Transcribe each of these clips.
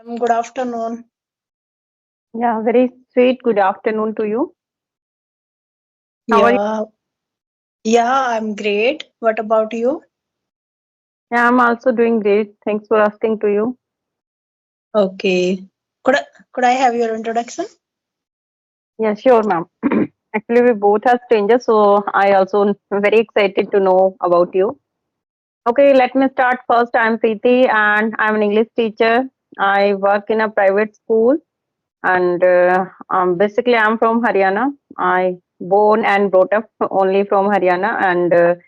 Good afternoon. Yeah, very sweet. Good afternoon to you. How are you? Yeah, yeah, I'm great. What about you? Yeah, I'm also doing great. Thanks for asking to you. Okay. Could I, could I have your introduction? Yeah, sure, ma'am. Actually, we both are strangers, so I also very excited to know about you. Okay, let me start first. I'm Preeti and I'm an English teacher. I work in a private school and basically I'm from Haryana. I born and brought up only from Haryana and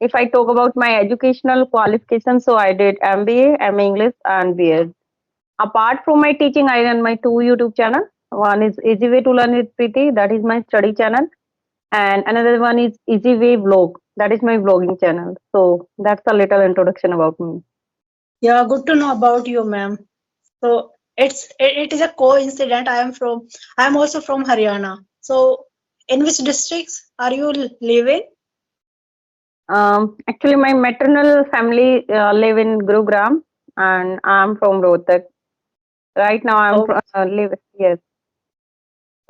if I talk about my educational qualifications, so I did MBA, MA English and BA. Apart from my teaching, I run my two YouTube channel. One is Easy Way to Learn with Preeti, that is my study channel, and another one is Easy Way Vlog, that is my vlogging channel. So that's a little introduction about me. Yeah, good to know about you, ma'am. So it is a coincidence. I'm also from Haryana. So in which districts are you living? Actually, my maternal family live in Gurugram, and I'm from Rohtak. Right now, I'm Oh, live yes.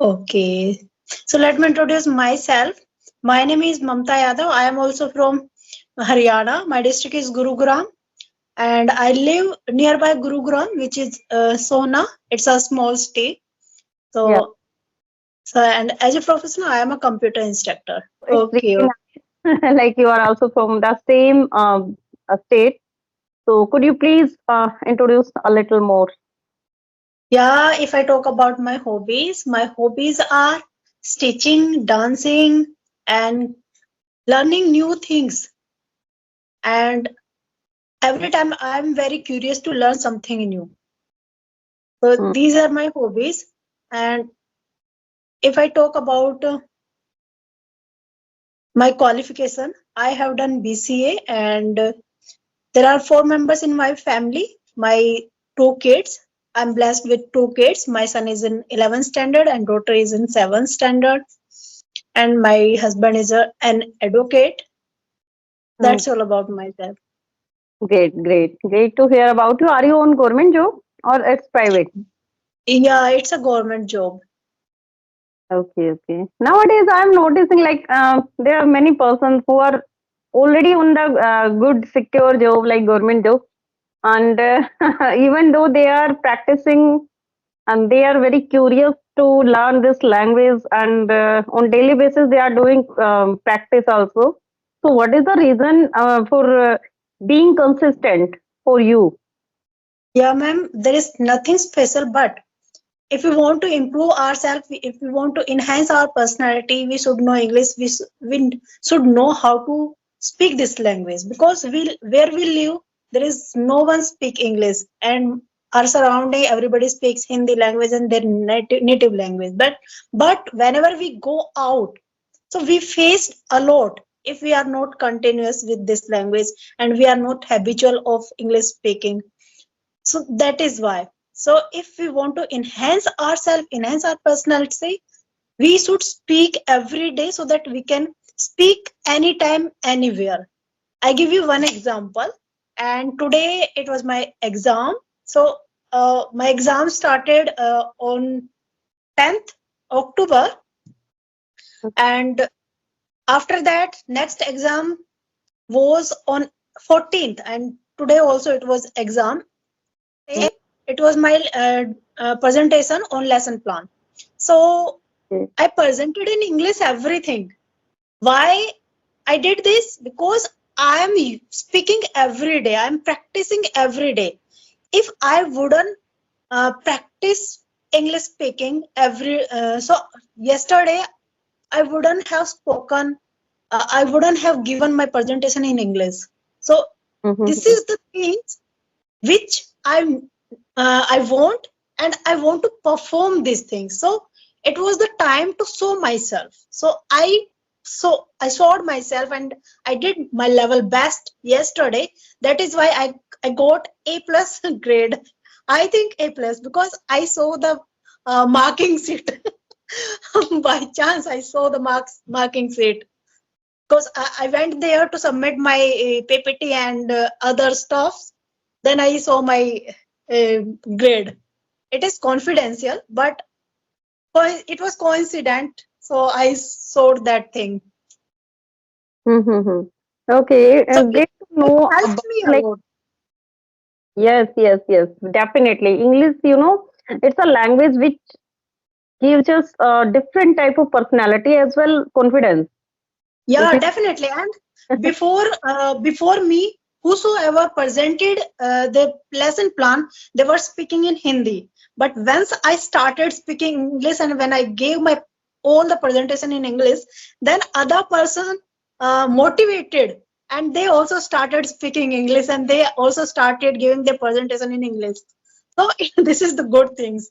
okay. So let me introduce myself. My name is Mamta Yadav. I am also from Haryana. My district is Gurugram. And I live nearby Gurugram, which is Sona. It's a small state. Yeah, And as a professional, I am a computer instructor. it's Okay. really nice. Like you are also from the same state. So could you please introduce a little more? Yeah, if I talk about my hobbies are stitching, dancing, and learning new things. And every time I'm very curious to learn something new. So Mm, these are my hobbies. And if I talk about my qualification, I have done BCA and there are four members in my family. My two kids. I'm blessed with two kids. My son is in 11th standard and daughter is in 7th standard. And my husband is an advocate. mm. That's all about myself. Great to hear about you. Are you on government job or it's private? Yeah, it's a government job. Okay. Nowadays, I'm noticing like there are many persons who are already on the good secure job like government job, and even though they are practicing and they are very curious to learn this language, and on daily basis they are doing practice also. So, what is the reason for being consistent for you? Yeah, ma'am, there is nothing special, but if we want to improve ourselves, if we want to enhance our personality, we should know English. We should know how to speak this language because where we live, there is no one speak English, and our surrounding everybody speaks Hindi language and their native language. But whenever we go out, so we face a lot if we are not continuous with this language and we are not habitual of English speaking. So that is why. So if we want to enhance ourselves, enhance our personality, we should speak every day so that we can speak anytime, anywhere. I give you one example. And today it was my exam. So my exam started on 10th October, and after that, next exam was on 14th, and today also it was exam. It was my presentation on lesson plan. So Okay. I presented in English everything. Why I did this? Because I am speaking every day. I'm practicing every day. If I wouldn't practice English speaking so yesterday I wouldn't have spoken. I wouldn't have given my presentation in English. So this Mhm. is the things which I want, and I want to perform these things. So it was the time to show myself. So I showed myself and I did my level best yesterday. That is why I got A plus grade. I think A plus because I saw the marking sheet. By chance I saw the marking sheet because I went there to submit my PPT and other stuff. Then I saw my grade. It is confidential, but it was coincident. So I sold that thing. Mm-hmm. Okay, So and great to it know helped about me a like lot. yes, yes, yes, definitely. English, it's a language which gives us a different type of personality as well, confidence. If Yeah, you definitely. And before me, whosoever presented the lesson plan, they were speaking in Hindi. But once I started speaking English and when I gave my all the presentation in English, then other person motivated and they also started speaking English and they also started giving their presentation in English. So this is the good things.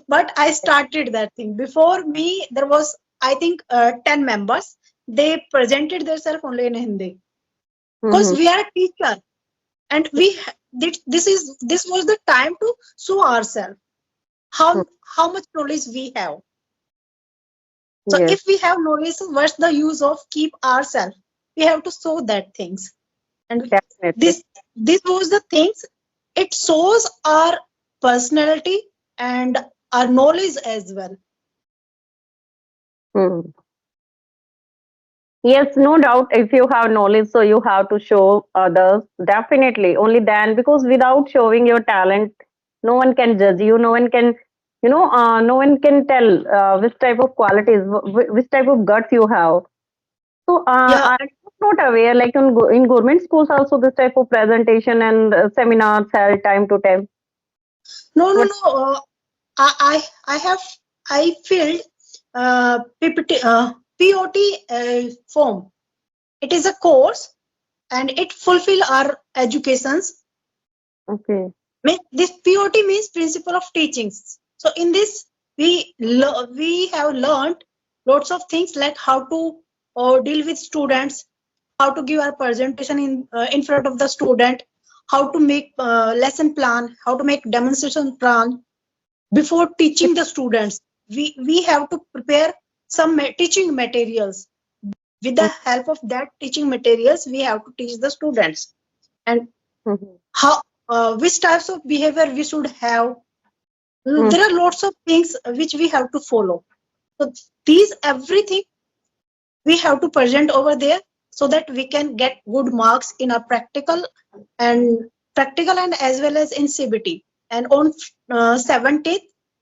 But I started that thing. Before me, there was, I think, 10 members. They presented themselves only in Hindi. Because mm-hmm. we are a teacher and this was the time to show ourselves how much knowledge we have. So Yes, if we have knowledge, what's the use of keep ourselves? We have to show that things. And definitely. this was the things, it shows our personality and our knowledge as well. Hmm. Yes, no doubt. If you have knowledge, so you have to show others. Definitely. Only then, because without showing your talent, no one can judge you. No one can, no one can tell which type of qualities, which type of guts you have. So Yeah. I'm not aware, like in government schools also this type of presentation and seminars held time to time. No, no, What? no. I have I filled PPT, POT form. It is a course and it fulfill our educations. Okay. This POT means principle of teachings. So in this we have learned lots of things like how to deal with students, how to give our presentation in front of the student, how to make lesson plan, how to make demonstration plan. Before teaching the students, we have to prepare some teaching materials. With the help of that teaching materials, we have to teach the students and Mm-hmm. how which types of behavior we should have. Mm-hmm. There are lots of things which we have to follow. So these everything we have to present over there so that we can get good marks in our and practical and as well as in CBT. And on 17th,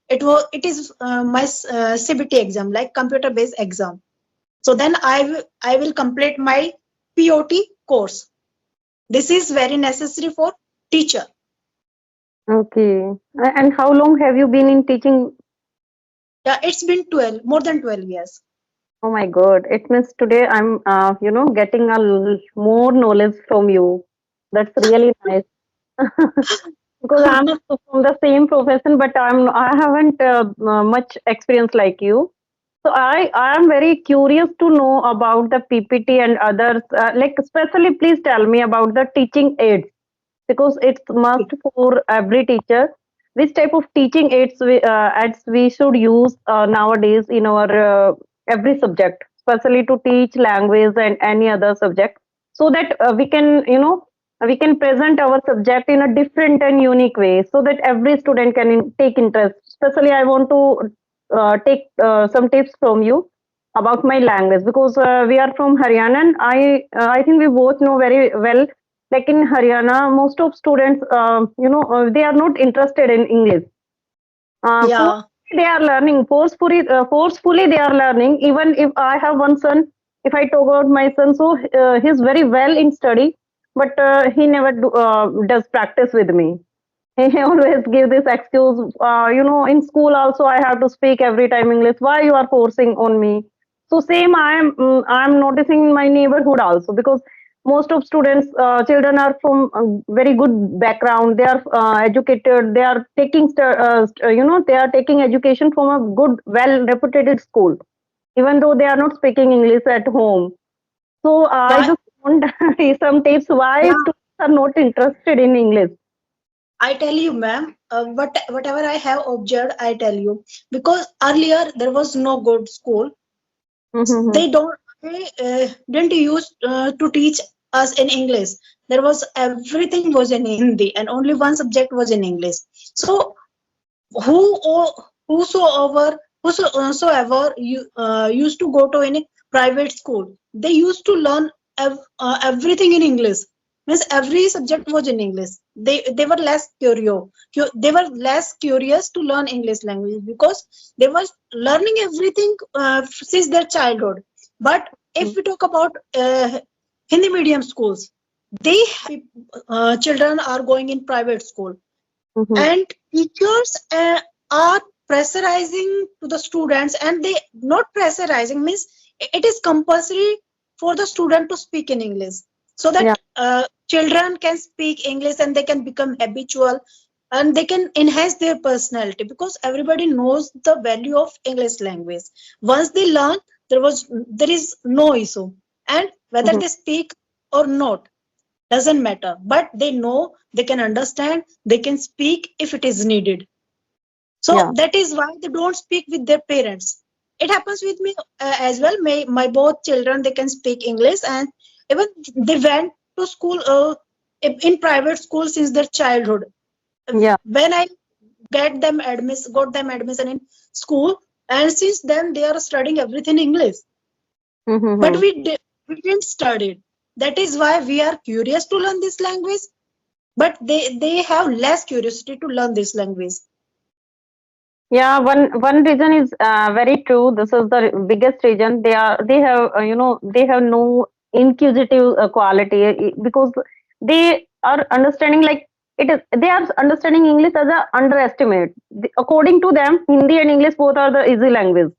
it is my CBT exam, like computer based exam. So then I will complete my POT course. This is very necessary for teacher. Okay. And how long have you been in teaching? Yeah, it's been 12, more than 12 years. Oh my God. It means today I'm, getting more knowledge from you. That's really nice. Because I'm also from the same profession, but I haven't much experience like you. So I am very curious to know about the PPT and others. Like especially, please tell me about the teaching aids because it's must for every teacher. Which type of teaching aids we should use nowadays in our every subject, especially to teach language and any other subject, so that we can present our subject in a different and unique way, so that every student can take interest. Especially, I want to take some tips from you about my language because we are from Haryana, and I think we both know very well like in Haryana, most of students, they are not interested in English. Forcefully Yeah, they are learning. Forcefully they are learning. Even if I have one son, if I talk about my son, so he's very well in study, but he never does practice with me. He always give this excuse. In school also I have to speak every time English. Why you are forcing on me? So same I am noticing in my neighborhood also because most of students, children are from very good background. They are educated. They are taking, they are taking education from a good, well reputed school, even though they are not speaking English at home. So I yeah, just want some tips why yeah. students are not interested in English. I tell you, ma'am, whatever I have observed, I tell you. Because earlier there was no good school. Mm-hmm. They didn't use to teach us in English. there was everything was in Hindi and only one subject was in English. So who whosoever you used to go to any private school, they used to learn everything in English. Means every subject was in English. They were less they were less curious to learn English language because they were learning everything since their childhood. But if we talk about Hindi medium schools, they children are going in private school, Mm-hmm. and teachers are pressurizing to the students, and they not pressurizing means it is compulsory for the student to speak in English, so Yeah. that children can speak English and they can become habitual and they can enhance their personality, because everybody knows the value of English language. Once they learn, there is no issue, and whether Mm-hmm. they speak or not doesn't matter, but they know, they can understand, they can speak if it is needed. So Yeah. that is why they don't speak with their parents. It happens with me as well. My both children, they can speak English, and even they went to school in private school since their childhood. Yeah. When I got them admission in school, and since then they are studying everything English. But Mm-hmm. we didn't study it. That is why we are curious to learn this language, but they have less curiosity to learn this language. Yeah, one reason is very true. This is the biggest reason. They have they have no inquisitive quality, because they are understanding like it is. They are understanding English as a underestimate. According to them, Hindi and English both are the easy language.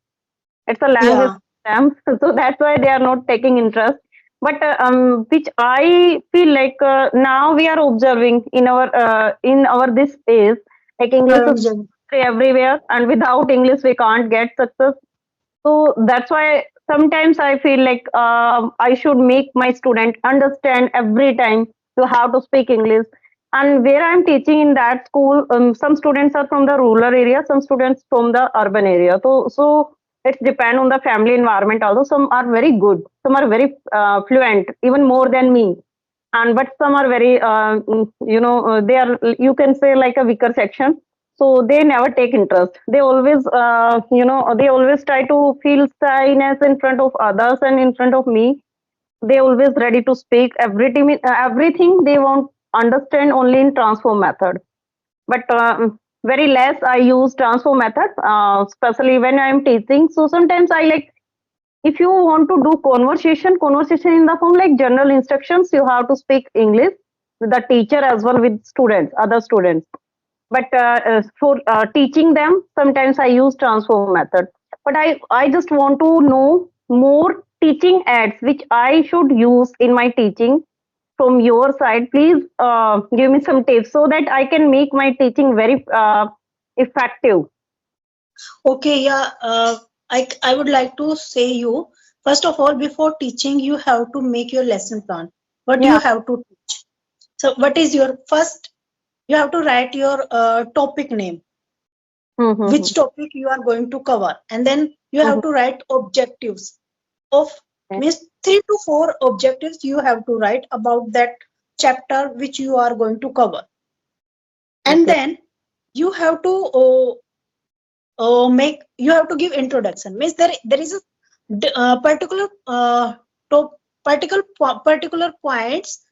It's a language Yeah, for them, so that's why they are not taking interest. But which I feel like now we are observing in our this space, like English is current gen. everywhere, and without English we can't get success. So that's why sometimes I feel like I should make my student understand every time to how to speak English. And where I'm teaching in that school, some students are from the rural area, some students from the urban area. So it's depend on the family environment. Also, some are very good, some are very fluent, even more than me. And but some are very, they are, you can say, like a weaker section, so they never take interest. They always they always try to feel shyness in front of others and in front of me. They always ready to speak everything they want understand only in transform method. But very less I use transform method, especially when I am teaching. So sometimes I like, if you want to do conversation in the form like general instructions, you have to speak English with the teacher as well with students, other students. But for teaching them, sometimes I use transform method. But I just want to know more teaching aids which I should use in my teaching from your side. Please give me some tips so that I can make my teaching very effective. Okay, yeah. I would like to say you, first of all, before teaching, you have to make your lesson plan. What you Yeah. have to teach. So what is your first? You have to write your topic name, Mm-hmm. which topic you are going to cover, and then you have Mm-hmm. to write objectives of, means 3 to 4 objectives you have to write about that chapter which you are going to cover. And Okay. then you have to make, you have to give introduction, means there is a particular top particular points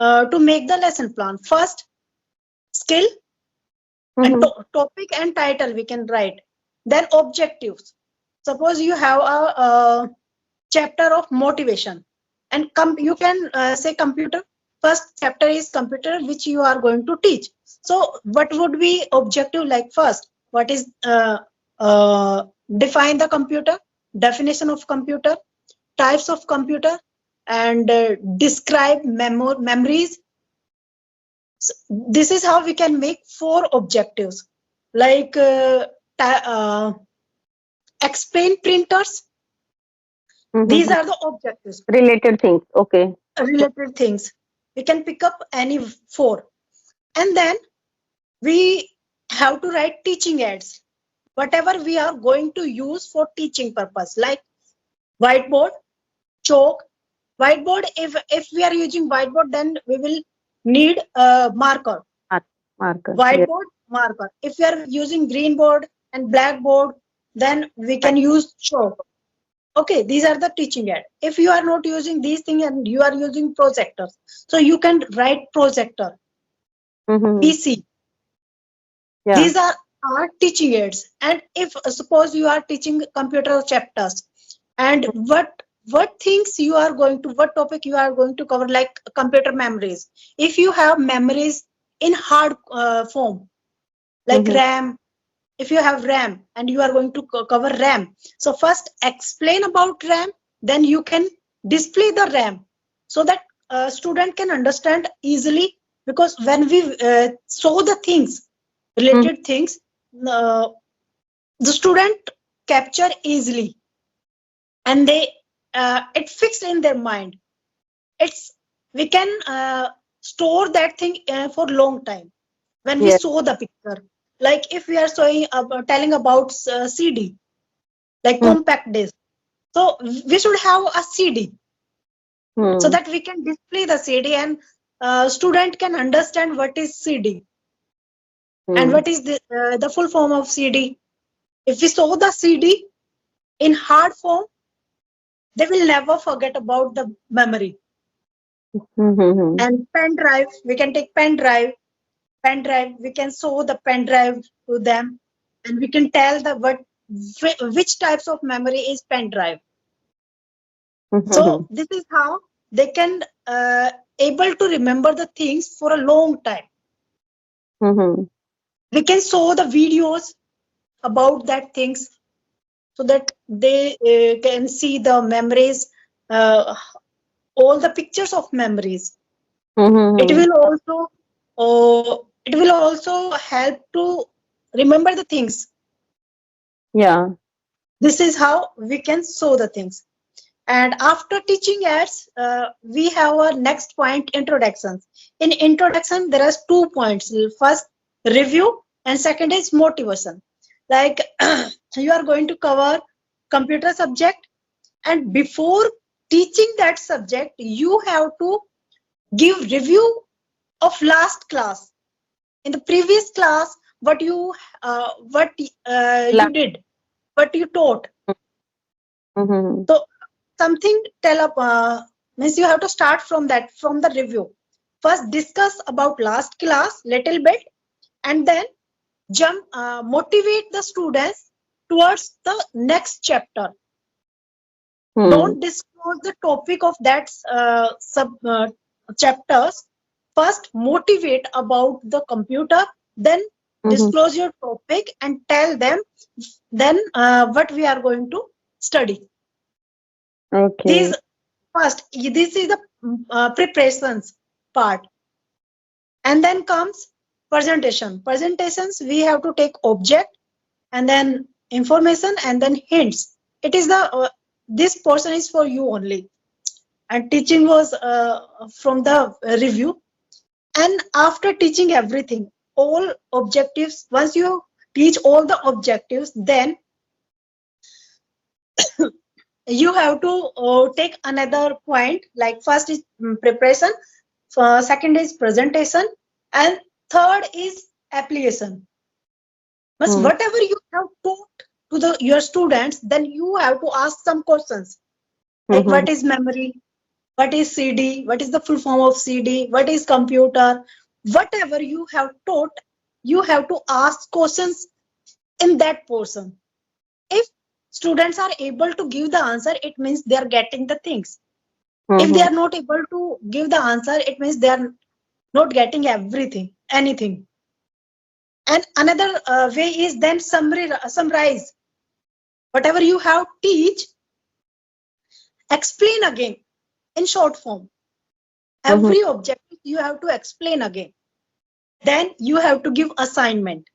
to make the lesson plan. First, skill and Mm-hmm. topic and title we can write. Then objectives. Suppose you have a chapter of motivation, and you can say computer. First chapter is computer, which you are going to teach. So what would be objective? Like, first, what is uh, define the computer, definition of computer, types of computer, and describe memories. So this is how we can make 4 objectives, like explain printers. These Mm-hmm. are the objectives, Related things. Okay. related things. We can pick up any 4. And then we have to write teaching aids, whatever we are going to use for teaching purpose, like whiteboard, chalk, Whiteboard, if we are using whiteboard, then we will need a marker. Marker. Yes. Whiteboard, marker. If we are using green board and blackboard, then we can use chalk. Okay, these are the teaching aid. If you are not using these things and you are using projectors, so you can write projector, Mm-hmm. PC. Yeah. These are our teaching aids. And if suppose you are teaching computer chapters, and what things you are going to, what topic you are going to cover, like computer memories. If you have memories in hard form, like Mm-hmm. RAM, if you have RAM and you are going to cover RAM, so first explain about RAM, then you can display the RAM so that student can understand easily. Because when we show the things, Mm-hmm. related things, uh, the student capture easily, and they it fixed in their mind. It's we can store that thing for long time when we Yes. show the picture. Like if we are showing telling about CD, like Mm-hmm. compact disc, so we should have a CD so Mm-hmm. that we can display the CD, and student can understand what is CD and what is the full form of CD. If we show the CD in hard form, they will never forget about the memory. Mm-hmm. And pen drive, we can take pen drive, we can show the pen drive to them, and we can tell the what which types of memory is pen drive. So Mm-hmm. this is how they can able to remember the things for a long time. Mm-hmm. We can show the videos about that things so that they can see the memories, uh, all the pictures of memories. It Mm-hmm. will also it will also help to remember the things. Yeah. This is how we can show the things. And after teaching ads, we have our next point, introductions. In introduction, there are 2 points. First, review, and second is motivation. Like you are going to cover computer subject, and before teaching that subject, you have to give review of last class. In the previous class, what La- you did, what you taught. Mm-hmm. So something tell up means you have to start from that, from the review. First discuss about last class little bit, and then jump motivate the students towards the next chapter. Mm-hmm. Don't disclose the topic of that sub chapters. First motivate about the computer, then Mm-hmm. disclose your topic and tell them then what we are going to study. These Okay. first, this is the preparations part. And then comes presentation. Presentations, we have to take object, and then information, and then hints. It is the this portion is for you only, and teaching was from the review. And after teaching everything, all objectives, once you teach all the objectives, then you have to take another point. Like first is preparation, second is presentation, and third is application. But Mm-hmm. whatever you have taught to the your students, then you have to ask some questions, like Mm-hmm. what is memory, what is CD, what is the full form of CD, what is computer. Whatever you have taught, you have to ask questions in that portion. If students are able to give the answer, it means they are getting the things. If they Mm-hmm. are not able to give the answer, it means they are not getting everything, anything. And another way is then summarize whatever you have teach, explain again in short form. Mm-hmm. Every objective you have to explain again. Then you have to give assignment.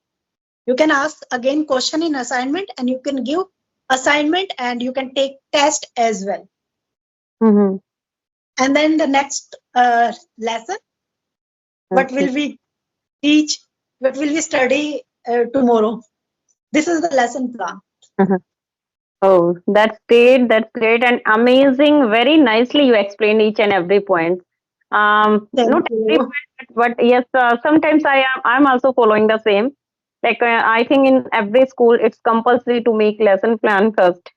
You can ask again question in assignment, and you can give assignment, and you can take test as well. Mm-hmm. And then the next lesson, what Okay. will we teach, what will we study tomorrow. This is the lesson plan. Oh, that's great. That's great and amazing. Very nicely you explained each and every point. Thank Not every you. point, but yes, sometimes I'm also following the same. Like I think in every school it's compulsory to make lesson plan first.